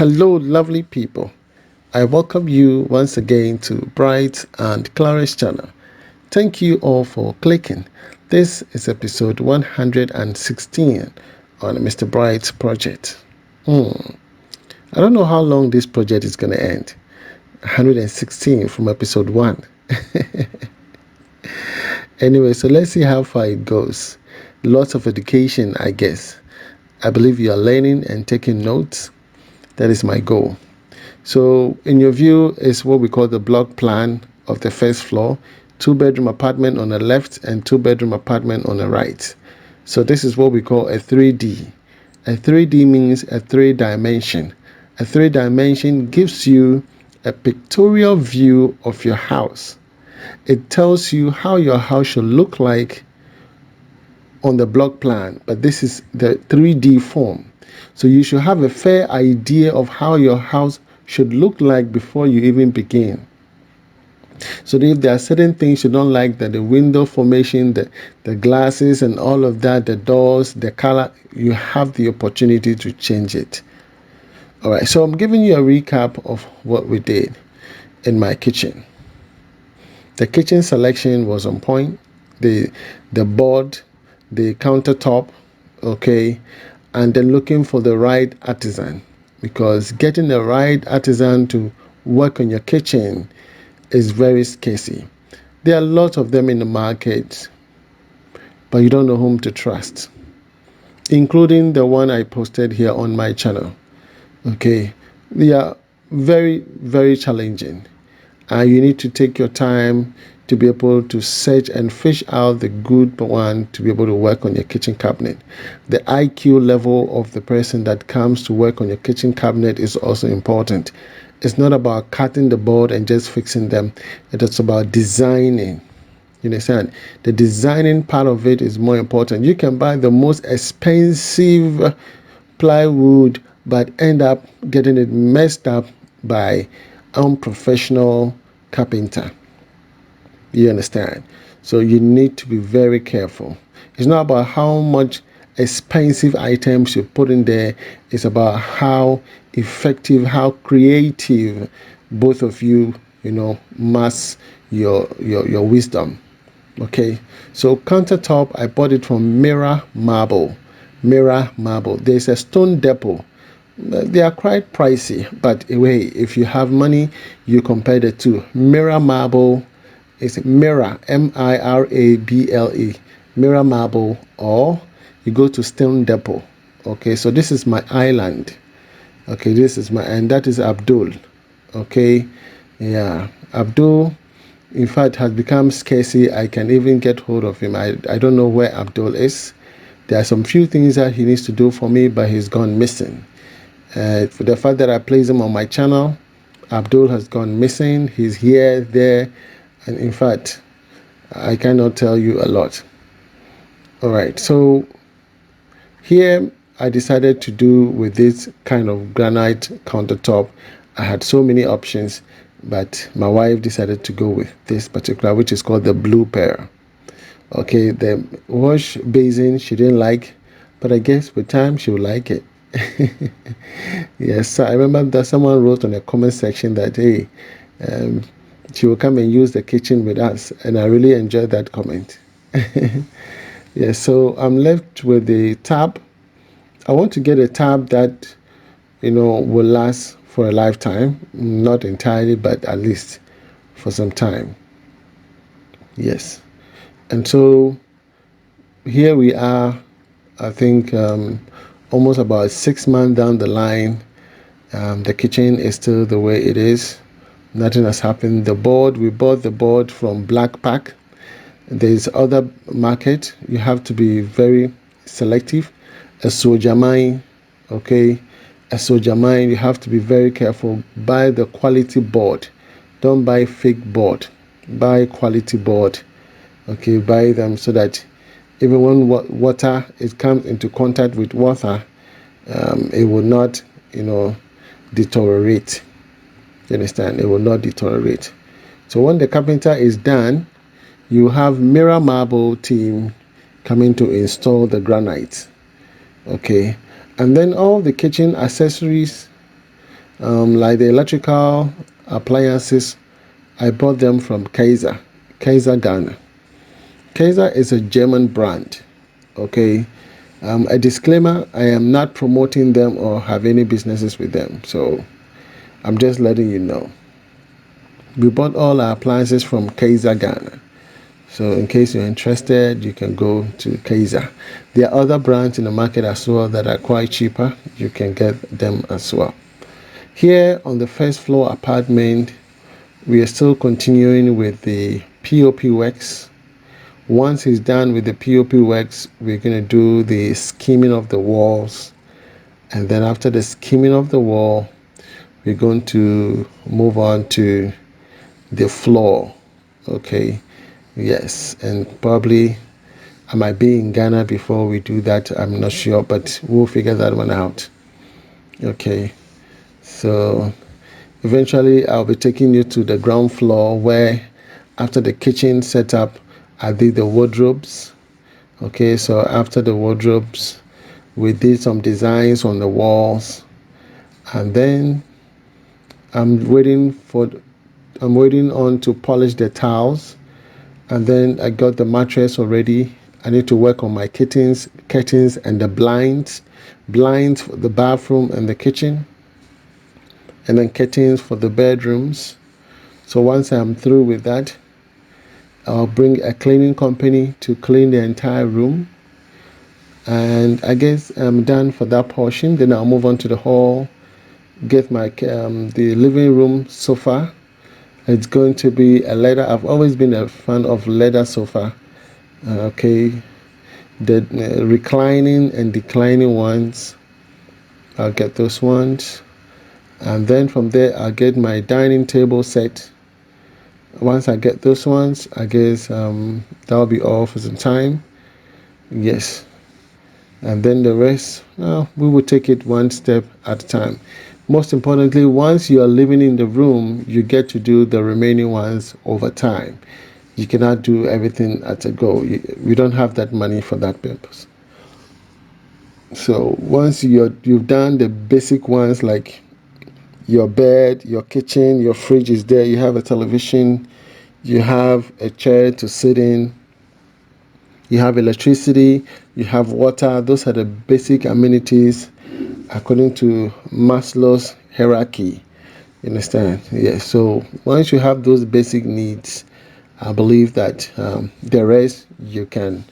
Hello, lovely people. I welcome you once again to Bright and Clara's channel. Thank you all for clicking. This is episode 116 on Mr. Bright's project. I don't know how long this project is going to end. 116 from episode 1. Anyway, so let's see how far it goes. Lots of education, I guess. I believe you are learning and taking notes. That is my goal. So in your view is what we call the block plan of the first floor, 2-bedroom apartment on the left and 2-bedroom apartment on the right. So this is what we call a 3D. A 3D means a 3-dimension. A 3-dimension gives you a pictorial view of your house. It tells you how your house should look like on the block plan, but this is the 3D form. So you should have a fair idea of how your house should look like before you even begin. So if there are certain things you don't like, that the window formation, the glasses and all of that, the doors, the color, you have the opportunity to change it. All right, so I'm giving you a recap of what we did in my kitchen. The kitchen selection was on point. The board, the countertop, okay, and then looking for the right artisan, because getting the right artisan to work on your kitchen is very scarce. There are lots of them in the market, but you don't know whom to trust, including the one I posted here on my channel. Okay, they are very, very challenging. You need to take your time to be able to search and fish out the good one to be able to work on your kitchen cabinet. The IQ level of the person that comes to work on your kitchen cabinet is also important. It's not about cutting the board and just fixing them. It is about designing. You understand? The designing part of it is more important. You can buy the most expensive plywood but end up getting it messed up by unprofessional carpenter. You understand? So you need to be very careful. It's not about how much expensive items you put in there. It's about how effective, how creative both of you, mass your wisdom. Okay, so countertop, I bought it from Mirror Marble. There's a stone depot. They are quite pricey, but anyway, if you have money, you compare the two. Mirror Marble is Mirror, Mirable, Mirror Marble, or you go to Stone Depot. Okay, so this is my island. Okay, and that is Abdul. Okay, yeah, Abdul, in fact, has become scarcey. I can even get hold of him. I don't know where Abdul is. There are some few things that he needs to do for me, but he's gone missing. For the fact that I place him on my channel, Abdul has gone missing. He's here, there, and in fact, I cannot tell you a lot. All right, so here I decided to do with this kind of granite countertop. I had so many options, but my wife decided to go with this particular, which is called the Blue Pearl. Okay, the wash basin she didn't like, but I guess with time she'll like it. Yes, so I remember that someone wrote on the comment section that, hey, she will come and use the kitchen with us, and I really enjoyed that comment. Yes, so I'm left with the tab. I want to get a tab that will last for a lifetime, not entirely, but at least for some time. Yes, and so here we are. I think almost about 6 months down the line. The kitchen is still the way it is. Nothing has happened. The board, we bought the board from Black Pack. There's other market. You have to be very selective. A Sojamine, okay? A Sojamine, you have to be very careful. Buy the quality board. Don't buy fake board. Buy quality board. Okay, buy them so that even when water comes into contact with water, it will not, deteriorate. You understand? It will not deteriorate. So when the carpenter is done, you have Mirror Marble team coming to install the granite. Okay, and then all the kitchen accessories Like the electrical appliances, I bought them from Kaiser Ghana. Kaiser is a German brand. Okay. A disclaimer: I am not promoting them or have any businesses with them. So I'm just letting you know. We bought all our appliances from Kaiser Ghana. So in case you're interested, you can go to Kaiser. There are other brands in the market as well that are quite cheaper. You can get them as well. Here on the first floor apartment, we are still continuing with the P.O.P works. Once he's done with the P.O.P works, we're going to do the skimming of the walls. And then after the skimming of the wall, we're going to move on to the floor. Okay. Yes. And probably I might be in Ghana before we do that. I'm not sure, but we'll figure that one out. Okay. So eventually I'll be taking you to the ground floor where after the kitchen setup, I did the wardrobes. Okay, so after the wardrobes, we did some designs on the walls, and then I'm waiting on to polish the tiles, and then I got the mattress already. I need to work on my curtains and the blinds for the bathroom and the kitchen, and then curtains for the bedrooms. So once I'm through with that, I'll bring a cleaning company to clean the entire room. And I guess I'm done for that portion. Then I'll move on to the hall, get my the living room sofa. It's going to be a leather. I've always been a fan of leather sofa. Okay, the reclining and declining ones. I'll get those ones, and then from there I'll get my dining table set. Once I get those ones, I guess that'll be all for some time. Yes. And then the rest, we will take it one step at a time. Most importantly, once you are living in the room, you get to do the remaining ones over time. You cannot do everything at a go. We don't have that money for that purpose. So once you've done the basic ones like your bed, your kitchen, your fridge is there, you have a television, you have a chair to sit in, you have electricity, you have water. Those are the basic amenities according to Maslow's hierarchy. You understand? Yes. So once you have those basic needs, I believe that the rest you can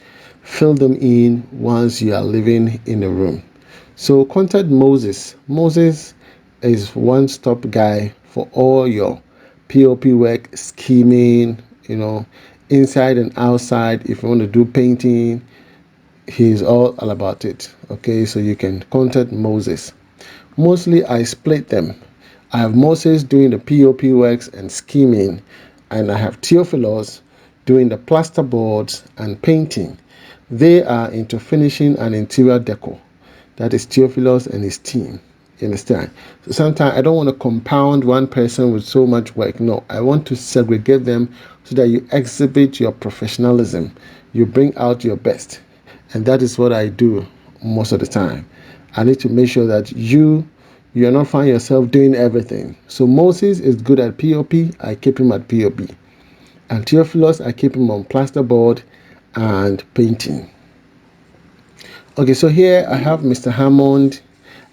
fill them in once you are living in a room. So contact Moses. Moses is one-stop guy for all your P.O.P work, scheming, inside and outside. If you want to do painting, he's all about it. Okay, so you can contact Moses. Mostly I split them. I have Moses doing the P.O.P works and scheming, and I have Theophilus doing the plasterboards and painting. They are into finishing and interior decor. That is Theophilus and his team. You understand? So sometimes I don't want to compound one person with so much work. No, I want to segregate them so that you exhibit your professionalism. You bring out your best. And that is what I do most of the time. I need to make sure that you're not find yourself doing everything. So Moses is good at P.O.P. I keep him at P.O.P. And Theophilus, I keep him on plasterboard and painting. Okay, so here I have Mr. Hammond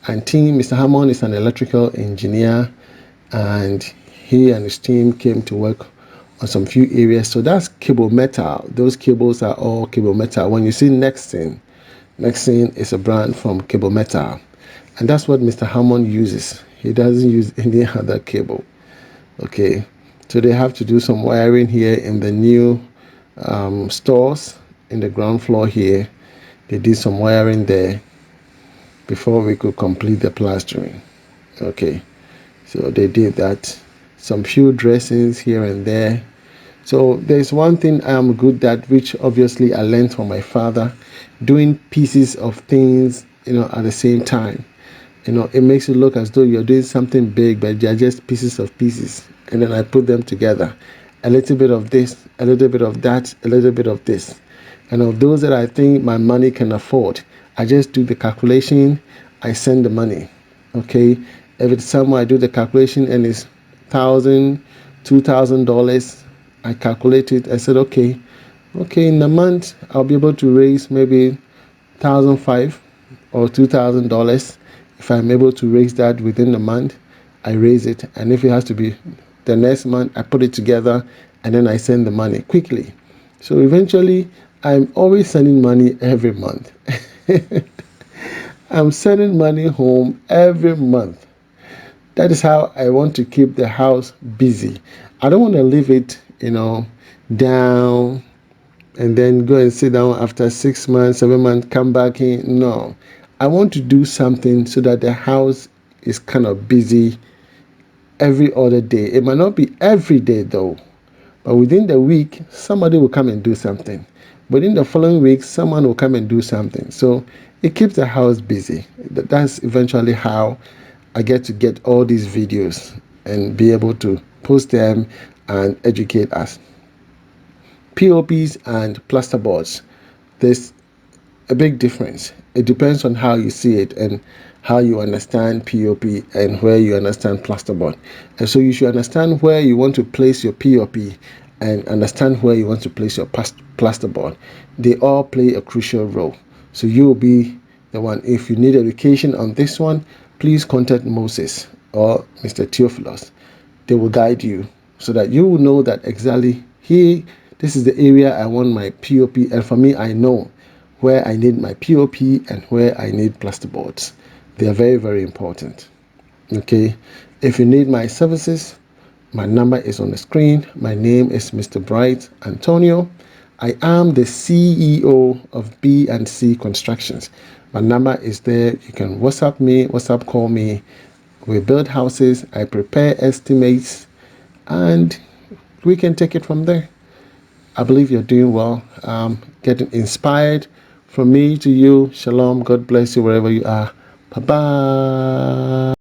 and team. Mr. Hammond is an electrical engineer, and he and his team came to work on some few areas. So that's cable metal. Those cables are all cable metal. When you see Nexen is a brand from cable metal, and that's what Mr. Hammond uses. He doesn't use any other cable. Okay, so they have to do some wiring here in the new stores in the ground floor here. They did some wiring there before we could complete the plastering. Okay, so they did that. Some few dressings here and there. So there's one thing I'm good at, which obviously I learned from my father, doing pieces of things, at the same time. It makes it look as though you're doing something big, but they're just pieces of pieces. And then I put them together. A little bit of this, a little bit of that, a little bit of this. And of those that I think my money can afford, I just do the calculation, I send the money. Okay? If it's somewhere I do the calculation and it's $1,000, $2,000, I calculate it. I said, okay, in a month I'll be able to raise maybe 1,500 or $2,000. If I'm able to raise that within the month, I raise it, and if it has to be the next month, I put it together and then I send the money quickly. So eventually, I'm always sending money every month. I'm sending money home every month. That is how I want to keep the house busy. I don't want to leave it, down and then go and sit down after 6 months, 7 months, come back in. No, I want to do something so that the house is kind of busy every other day. It might not be every day though, but within the week, somebody will come and do something. Within the following week, someone will come and do something. So it keeps the house busy. That's eventually how I get all these videos and be able to post them and educate us. POPs and plasterboards. There's a big difference. It depends on how you see it and how you understand POP and where you understand plasterboard. And so you should understand where you want to place your POP and understand where you want to place your plasterboard. They all play a crucial role. So you will be the one. If you need education on this one, please contact Moses or Mr. Theophilus. They will guide you so that you will know that exactly here, this is the area I want my POP, and for me, I know where I need my POP and where I need plasterboards. They are very, very important. Okay, if you need my services, my number is on the screen. My name is Mr. Bright Antonio. I am the CEO of B&C Constructions. My number is there. You can WhatsApp me, WhatsApp call me. We build houses, I prepare estimates, and we can take it from there. I believe you're doing well. Getting inspired from me to you. Shalom. God bless you wherever you are. Bye bye.